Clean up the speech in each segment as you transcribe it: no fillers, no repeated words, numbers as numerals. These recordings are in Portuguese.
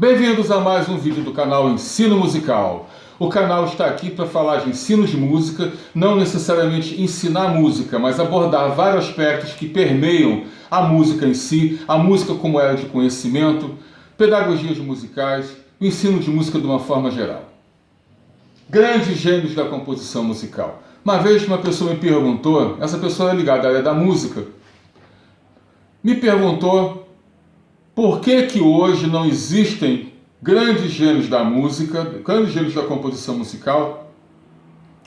Bem-vindos a mais um vídeo do canal Ensino Musical. O canal está aqui para falar de ensino de música, não necessariamente ensinar música, mas abordar vários aspectos que permeiam a música em si, a música como área de conhecimento, pedagogias musicais, o ensino de música de uma forma geral. Grandes gênios da composição musical. Uma vez uma pessoa me perguntou, essa pessoa é ligada à área da música, me perguntou por que hoje não existem grandes gênios da música, grandes gênios da composição musical,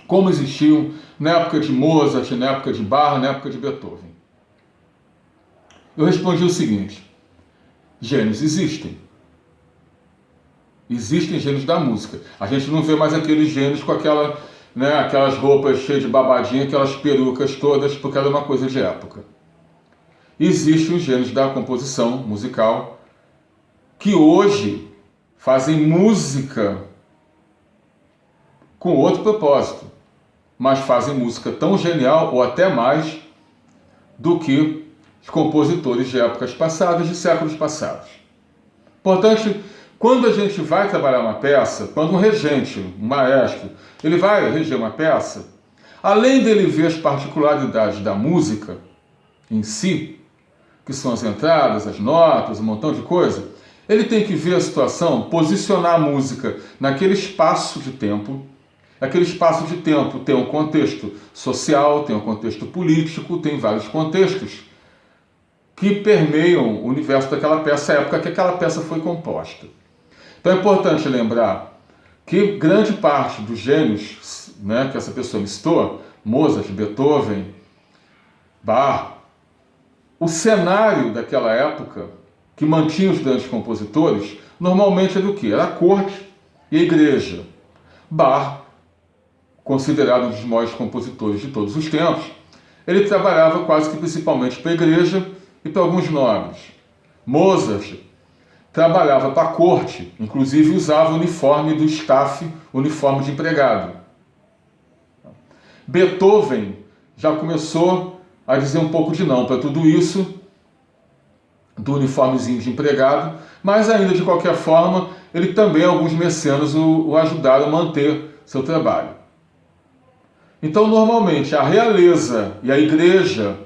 como existiam na época de Mozart, na época de Bach, na época de Beethoven? Eu respondi o seguinte: gênios existem. Existem gênios da música. A gente não vê mais aqueles gênios com aquelas roupas cheias de babadinha, aquelas perucas todas, porque era uma coisa de época. Existem os gênios da composição musical que hoje fazem música com outro propósito, mas fazem música tão genial ou até mais do que os compositores de épocas passadas, de séculos passados. Portanto, quando a gente vai trabalhar uma peça, quando um regente, um maestro, ele vai reger uma peça, além dele ver as particularidades da música em si, que são as entradas, as notas, um montão de coisa, ele tem que ver a situação, posicionar a música naquele espaço de tempo. Aquele espaço de tempo tem um contexto social, tem um contexto político, tem vários contextos que permeiam o universo daquela peça, a época que aquela peça foi composta. Então é importante lembrar que grande parte dos gênios, que essa pessoa listou, Mozart, Beethoven, Bach, o cenário daquela época, que mantinha os grandes compositores, normalmente era o quê? Era a corte e a igreja. Bach, considerado um dos maiores compositores de todos os tempos, ele trabalhava quase que principalmente para a igreja e para alguns nobres. Mozart trabalhava para a corte, inclusive usava o uniforme do staff, uniforme de empregado. Beethoven já começou a dizer um pouco de não para tudo isso, do uniformezinho de empregado, mas ainda de qualquer forma, ele também, alguns mecenas, o ajudaram a manter seu trabalho. Então, normalmente, a realeza e a igreja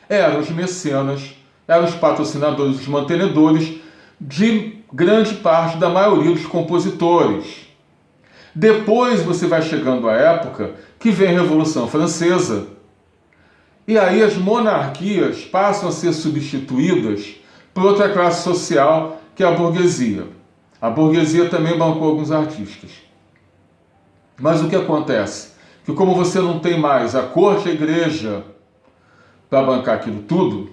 eram os mecenas, eram os patrocinadores, os mantenedores de grande parte da maioria dos compositores. Depois você vai chegando à época que vem a Revolução Francesa, e aí as monarquias passam a ser substituídas por outra classe social, que é a burguesia. A burguesia também bancou alguns artistas. Mas o que acontece? Que como você não tem mais a corte e a igreja para bancar aquilo tudo,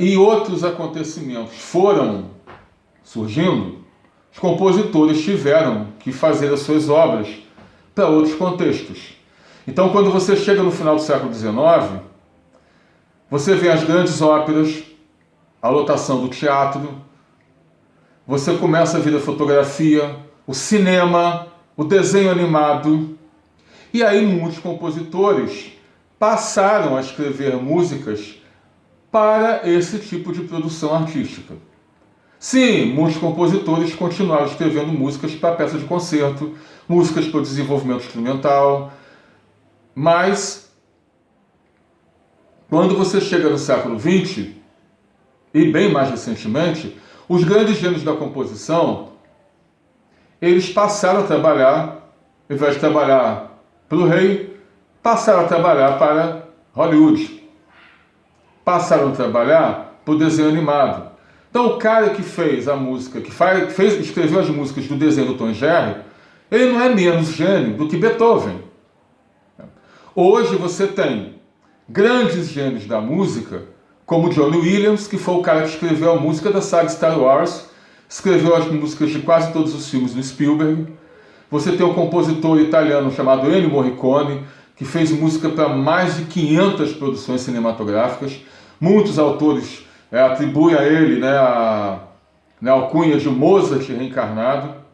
e outros acontecimentos foram surgindo, os compositores tiveram que fazer as suas obras para outros contextos. Então, quando você chega no final do século XIX, você vê as grandes óperas, a lotação do teatro, você começa a ver a fotografia, o cinema, o desenho animado, e aí muitos compositores passaram a escrever músicas para esse tipo de produção artística. Sim, muitos compositores continuaram escrevendo músicas para peças de concerto, músicas para o desenvolvimento instrumental, mas quando você chega no século XX, e bem mais recentemente, os grandes gênios da composição, eles passaram a trabalhar, ao invés de trabalhar para o rei, passaram a trabalhar para Hollywood. Passaram a trabalhar para o desenho animado. Então o cara que fez a música, escreveu as músicas do desenho do Tom e Jerry, ele não é menos gênio do que Beethoven. Hoje você tem grandes gênios da música, como John Williams, que foi o cara que escreveu a música da saga Star Wars, escreveu as músicas de quase todos os filmes do Spielberg. Você tem um compositor italiano chamado Ennio Morricone, que fez música para mais de 500 produções cinematográficas. Muitos autores atribuem a ele a alcunha de Mozart reencarnado.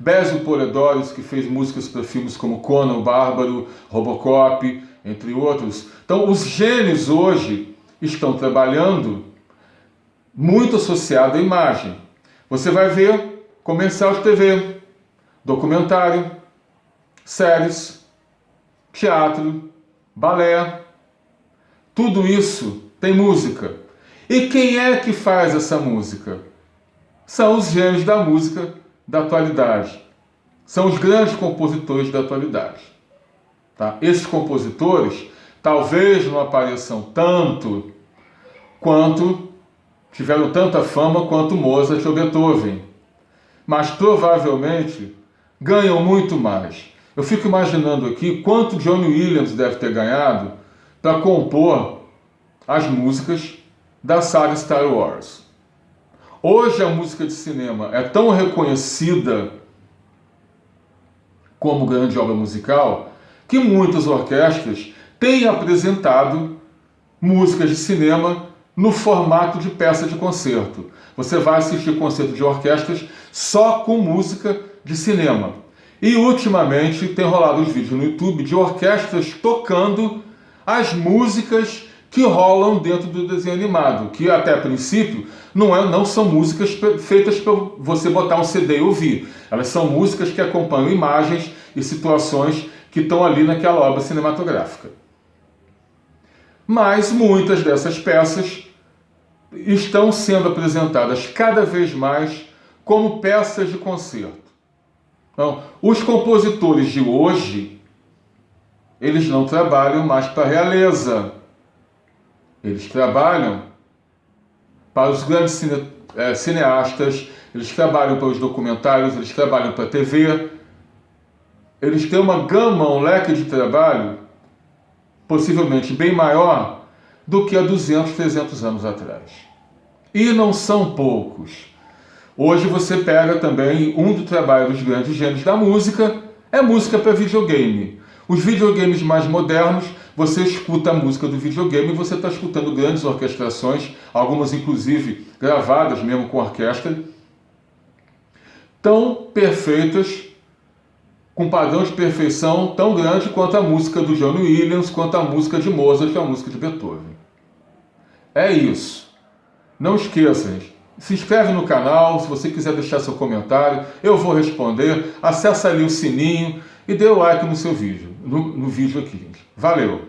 Basil Poledouris, que fez músicas para filmes como Conan o Bárbaro, Robocop, entre outros. Então, os gênios hoje estão trabalhando muito associado à imagem. Você vai ver comercial de TV, documentário, séries, teatro, balé. Tudo isso tem música. E quem é que faz essa música? São os gênios da música da atualidade. São os grandes compositores da atualidade. Tá? Esses compositores talvez não apareçam tanto quanto tiveram tanta fama quanto Mozart ou Beethoven, mas provavelmente ganham muito mais. Eu fico imaginando aqui quanto John Williams deve ter ganhado para compor as músicas da saga Star Wars. Hoje a música de cinema é tão reconhecida como grande obra musical que muitas orquestras têm apresentado músicas de cinema no formato de peça de concerto. Você vai assistir concerto de orquestras só com música de cinema. E ultimamente tem rolado os vídeos no YouTube de orquestras tocando as músicas que rolam dentro do desenho animado, que até a princípio não são músicas feitas para você botar um CD e ouvir. Elas são músicas que acompanham imagens e situações que estão ali naquela obra cinematográfica. Mas muitas dessas peças estão sendo apresentadas cada vez mais como peças de concerto. Então, os compositores de hoje, eles não trabalham mais para a realeza. Eles trabalham para os grandes cineastas, eles trabalham para os documentários, eles trabalham para a TV. Eles têm uma gama, um leque de trabalho possivelmente bem maior do que há 200, 300 anos atrás. E não são poucos. Hoje você pega também um do trabalho dos grandes gênios da música, é música para videogame. Os videogames mais modernos, você escuta a música do videogame e você está escutando grandes orquestrações, algumas inclusive gravadas mesmo com orquestra, tão perfeitas, com padrão de perfeição tão grande quanto a música do John Williams, quanto a música de Mozart, a música de Beethoven. É isso. Não esqueça, gente. Se inscreve no canal, se você quiser deixar seu comentário, eu vou responder. Acesse ali o sininho e dê o like no seu vídeo, no vídeo aqui, gente. Valeu!